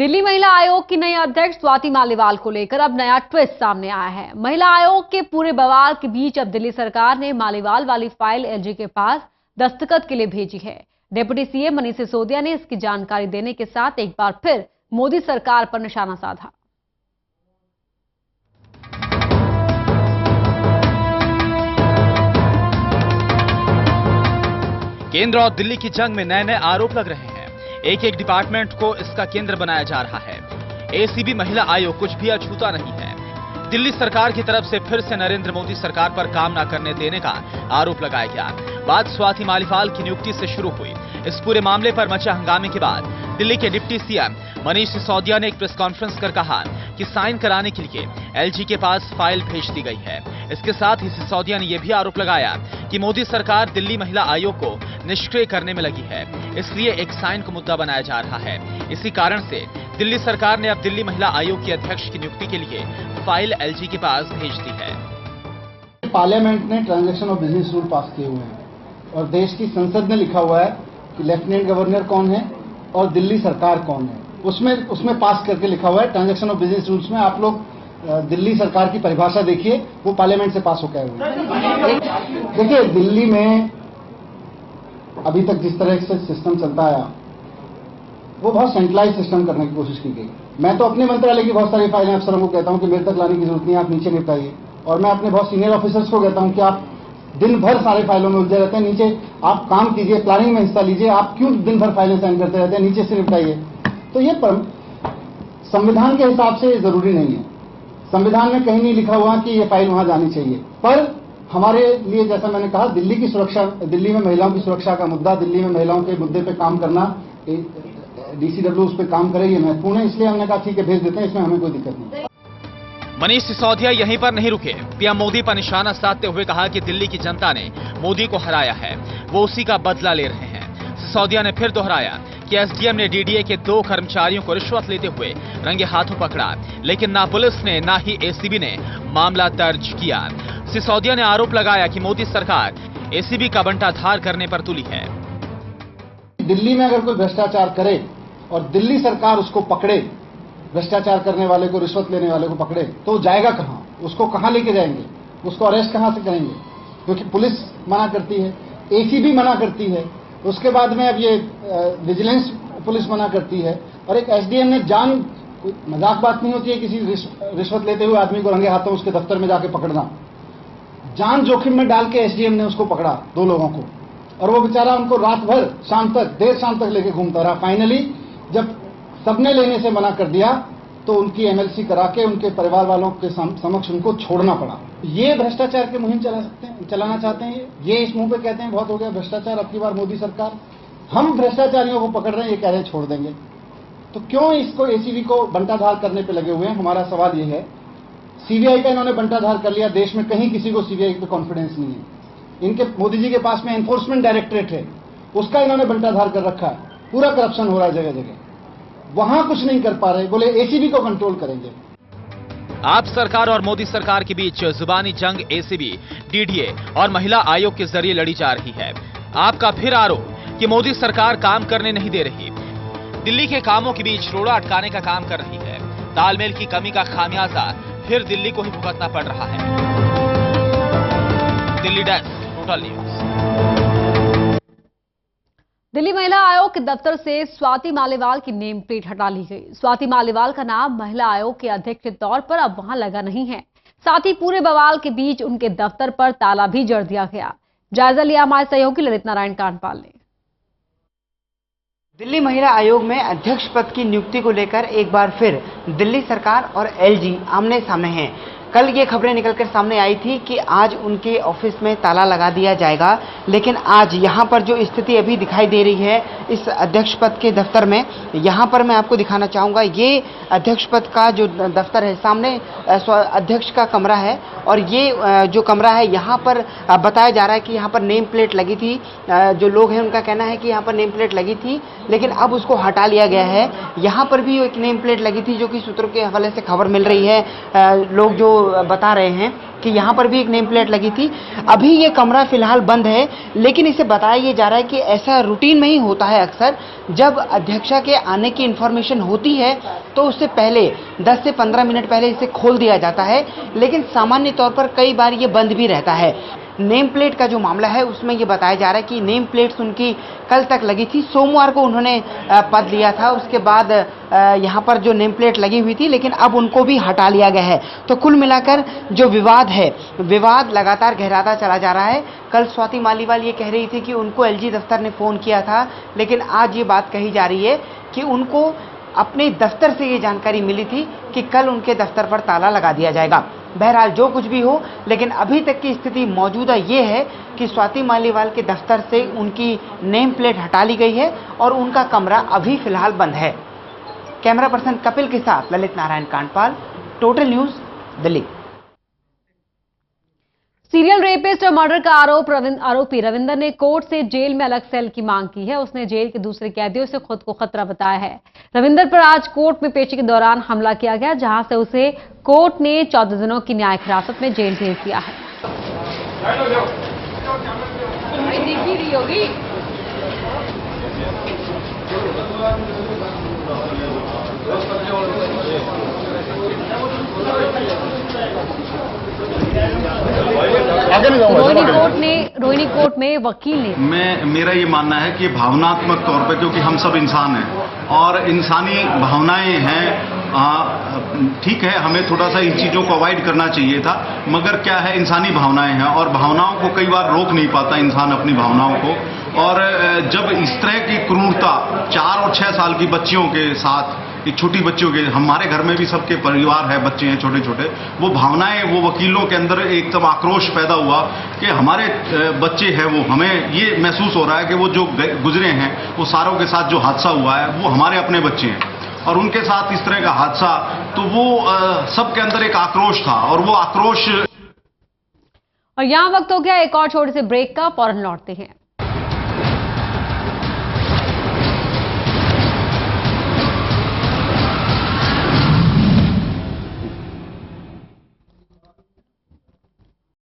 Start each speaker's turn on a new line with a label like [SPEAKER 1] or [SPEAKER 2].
[SPEAKER 1] दिल्ली महिला आयोग की नई अध्यक्ष स्वाति मालीवाल को लेकर अब नया ट्विस्ट सामने आया है। महिला आयोग के पूरे बवाल के बीच अब दिल्ली सरकार ने मालीवाल वाली फाइल एलजी के पास दस्तखत के लिए भेजी है। डिप्टी सीएम मनीष सिसोदिया ने इसकी जानकारी देने के साथ एक बार फिर मोदी सरकार पर निशाना साधा।
[SPEAKER 2] केंद्र और दिल्ली की जंग में नए नए आरोप लग रहे हैं। एक एक डिपार्टमेंट को इसका केंद्र बनाया जा रहा है। एसीबी महिला आयोग कुछ भी अछूता नहीं है। दिल्ली सरकार की तरफ से फिर से नरेंद्र मोदी सरकार पर काम न करने देने का आरोप लगाया गया। बात स्वाति मालीवाल की नियुक्ति से शुरू हुई। इस पूरे मामले पर मचे हंगामे के बाद दिल्ली के डिप्टी सीएम मनीष सिसोदिया ने एक प्रेस कॉन्फ्रेंस कर कहा कि साइन कराने के लिए एलजी के पास फाइल भेज दी गई है। इसके साथ ही सिसोदिया ने यह भी आरोप लगाया कि मोदी सरकार दिल्ली महिला आयोग को निष्क्रिय करने में लगी है, इसलिए एक साइन को मुद्दा बनाया जा रहा है। इसी कारण से दिल्ली सरकार ने अब दिल्ली महिला आयोग की अध्यक्ष की नियुक्ति के लिए फाइल एलजी के पास भेज दी है।
[SPEAKER 3] पार्लियामेंट ने ट्रांजैक्शन ऑफ बिजनेस रूल पास किए हुए हैं और देश की संसद ने लिखा हुआ है कि लेफ्टिनेंट गवर्नर कौन है और दिल्ली सरकार कौन है। उसमें पास करके लिखा हुआ है ट्रांजैक्शन ऑफ बिजनेस रूल्स में। आप लोग दिल्ली सरकार की परिभाषा देखिए, वो पार्लियामेंट से पास होकर हुए। देखिए, दिल्ली में अभी तक जिस तरह से सिस्टम चलता आया वो बहुत सेंट्रलाइज सिस्टम करने की कोशिश की गई। मैं तो अपने मंत्रालय की बहुत सारी फाइलें अफसरों को कहता हूं कि मेरे तक लाने की जरूरत नहीं, आप नीचे निपटाइए। और मैं अपने बहुत सीनियर ऑफिसर्स को कहता हूं कि आप दिन भर सारे फाइलों में उलझे रहते हैं, नीचे आप काम कीजिए, प्लानिंग में हिस्सा लीजिए, आप क्यों दिन भर फाइलें साइन करते रहते हैं, नीचे से निपटाइए। तो ये संविधान के हिसाब से जरूरी नहीं है। संविधान में कहीं नहीं लिखा हुआ कि ये फाइल वहां जानी चाहिए, पर हमारे लिए, जैसा मैंने कहा, दिल्ली की सुरक्षा, दिल्ली में महिलाओं की सुरक्षा का मुद्दा, दिल्ली में महिलाओं के मुद्दे पे काम करना, डीसीडब्ल्यू उस पे काम करे, ये महत्वपूर्ण है। इसलिए हमने कहा ठीक है, भेज देते हैं, इसमें हमें कोई दिक्कत नहीं।
[SPEAKER 2] मनीष सिसोदिया यहीं पर नहीं रुके। पीएम मोदी पर निशाना साधते हुए कहा कि दिल्ली की जनता ने मोदी को हराया है, वो उसी का बदला ले रहे हैं। सिसोदिया ने फिर दोहराया कि एसडीएम ने डीडीए के 2 कर्मचारियों को रिश्वत लेते हुए रंगे हाथों पकड़ा, लेकिन ना पुलिस ने ना ही एसीबी ने मामला दर्ज किया। सिसोदिया ने आरोप लगाया कि मोदी सरकार एसीबी का बंटाधार करने पर तुली है।
[SPEAKER 3] दिल्ली में अगर कोई भ्रष्टाचार करे और दिल्ली सरकार उसको पकड़े, भ्रष्टाचार करने वाले को, रिश्वत लेने वाले को पकड़े, तो जाएगा कहां? उसको कहां लेके जाएंगे? उसको अरेस्ट कहां से करेंगे? क्योंकि पुलिस मना करती है, एसीबी मना करती है, उसके बाद में अब ये विजिलेंस पुलिस मना करती है, और एक एसडीएम ने मजाक बात नहीं होती है किसी रिश्वत लेते हुए आदमी को रंगे हाथों उसके दफ्तर में जाके पकड़ना। जान जोखिम में डाल के एसडीएम ने उसको पकड़ा, 2 लोगों को, और वो बेचारा उनको रात भर, शाम तक, देर शाम तक लेके घूमता रहा। फाइनली जब सबने लेने से मना कर दिया तो उनकी एमएलसी करा के उनके परिवार वालों के समक्ष उनको छोड़ना पड़ा। ये भ्रष्टाचार की मुहिम चलाना चाहते हैं। ये इस मुंह पे कहते हैं बहुत हो गया भ्रष्टाचार, अब की बार मोदी सरकार, हम भ्रष्टाचारियों को पकड़ रहे हैं, ये कह रहे हैं छोड़ देंगे। तो क्यों इसको एसीबी को बंटाधार करने पे लगे हुए हैं? हमारा सवाल ये है। सीबीआई का इन्होंने बंटाधार कर लिया, देश में कहीं किसी को सीबीआई पे कॉन्फिडेंस नहीं है। इनके मोदी जी के पास में एनफोर्समेंट डायरेक्टरेट है, उसका इन्होंने बंटाधार कर रखा है। पूरा करप्शन हो रहा है जगह जगह, वहां कुछ नहीं कर पा रहे, बोले एसीबी को कंट्रोल करेंगे।
[SPEAKER 2] आप सरकार और मोदी सरकार के बीच जुबानी जंग एसीबी, डीडीए और महिला आयोग के जरिए लड़ी जा रही है। आपका फिर आरोप कि मोदी सरकार काम करने नहीं दे रही, दिल्ली के कामों के बीच रोड़ा अटकाने का काम कर रही है। तालमेल की कमी का खामियाजा फिर दिल्ली को ही भुगतना पड़ रहा है। Delhi desk, total news.
[SPEAKER 1] Delhi महिला आयोग के दफ्तर से स्वाति मालीवाल की नेम प्लेट हटा ली गई। स्वाति मालीवाल का नाम महिला आयोग के अध्यक्ष के तौर पर अब वहां लगा नहीं है। साथ ही पूरे बवाल के बीच उनके दफ्तर पर ताला भी जड़ दिया गया। जायजा लिया हमारे सहयोगी ललित नारायण कांडपाल ने।
[SPEAKER 4] दिल्ली महिला आयोग में अध्यक्ष पद की नियुक्ति को लेकर एक बार फिर दिल्ली सरकार और एलजी आमने सामने हैं। कल ये खबरें निकलकर सामने आई थी कि आज उनके ऑफिस में ताला लगा दिया जाएगा, लेकिन आज यहाँ पर जो स्थिति अभी दिखाई दे रही है इस अध्यक्ष पद के दफ्तर में, यहाँ पर मैं आपको दिखाना चाहूँगा। ये अध्यक्ष पद का जो दफ्तर है, सामने अध्यक्ष का कमरा है, और ये जो कमरा है यहाँ पर बताया जा रहा है कि यहाँ पर नेम प्लेट लगी थी। जो लोग हैं उनका कहना है कि यहाँ पर नेम प्लेट लगी थी, लेकिन अब उसको हटा लिया गया है। यहाँ पर भी एक नेम प्लेट लगी थी, जो कि सूत्रों के हवाले से खबर मिल रही है, लोग जो बता रहे हैं कि यहाँ पर भी एक नेम प्लेट लगी थी। अभी ये कमरा फिलहाल बंद है, लेकिन इसे बताया ये जा रहा है कि ऐसा रूटीन में ही होता है अक्सर, जब अध्यक्षा के आने की इन्फॉर्मेशन होती है तो उससे पहले 10 से 15 मिनट पहले इसे खोल दिया जाता है, लेकिन सामान्य तौर पर कई बार ये बंद भी रहता है। नेम प्लेट का जो मामला है उसमें ये बताया जा रहा है कि नेम प्लेट्स उनकी कल तक लगी थी, सोमवार को उन्होंने पद लिया था, उसके बाद यहाँ पर जो नेम प्लेट लगी हुई थी, लेकिन अब उनको भी हटा लिया गया है। तो कुल मिलाकर जो विवाद है, विवाद लगातार गहराता चला जा रहा है। कल स्वाति मालीवाल ये कह रही थी कि उनको एलजी दफ्तर ने फ़ोन किया था, लेकिन आज ये बात कही जा रही है कि उनको अपने दफ्तर से ये जानकारी मिली थी कि कल उनके दफ्तर पर ताला लगा दिया जाएगा। बहरहाल जो कुछ भी हो, लेकिन अभी तक की स्थिति मौजूदा ये है कि स्वाति मालीवाल के दफ्तर से उनकी नेम प्लेट हटा ली गई है और उनका कमरा अभी फिलहाल बंद है। कैमरा पर्सन कपिल के साथ Lalit Narayan Kandpal, total news, Delhi.
[SPEAKER 1] Serial rapist और मर्डर का आरोपी रविंदर ने कोर्ट से जेल में अलग सेल की मांग की है। उसने जेल के दूसरे कैदियों से खुद को खतरा बताया है। रविंदर पर आज कोर्ट में पेशी के दौरान हमला किया गया, जहां से उसे कोर्ट ने 14 दिनों की न्यायिक हिरासत में जेल भेज दिया है। रोहिणी कोर्ट में वकील ने
[SPEAKER 5] मेरा ये मानना है कि भावनात्मक तौर पे, क्योंकि हम सब इंसान हैं और इंसानी भावनाएं हैं, ठीक है हमें थोड़ा सा इन चीज़ों को अवॉइड करना चाहिए था, मगर क्या है इंसानी भावनाएं हैं और भावनाओं को कई बार रोक नहीं पाता इंसान अपनी भावनाओं को। और जब इस तरह की क्रूरता 4 और 6 साल की बच्चियों के साथ, एक छोटी बच्चियों के, हमारे घर में भी सबके परिवार है, बच्चे हैं छोटे छोटे, वो भावनाएं, वो वकीलों के अंदर एकदम आक्रोश पैदा हुआ कि हमारे बच्चे हैं, वो हमें ये महसूस हो रहा है कि वो जो गुजरे हैं, वो सारों के साथ जो हादसा हुआ है वो हमारे अपने बच्चे हैं और उनके साथ इस तरह का हादसा, तो वो सबके अंदर एक आक्रोश था और वो आक्रोश।
[SPEAKER 1] और यहाँ वक्त हो गया एक और छोटे से ब्रेक का, फौरन लौटते हैं।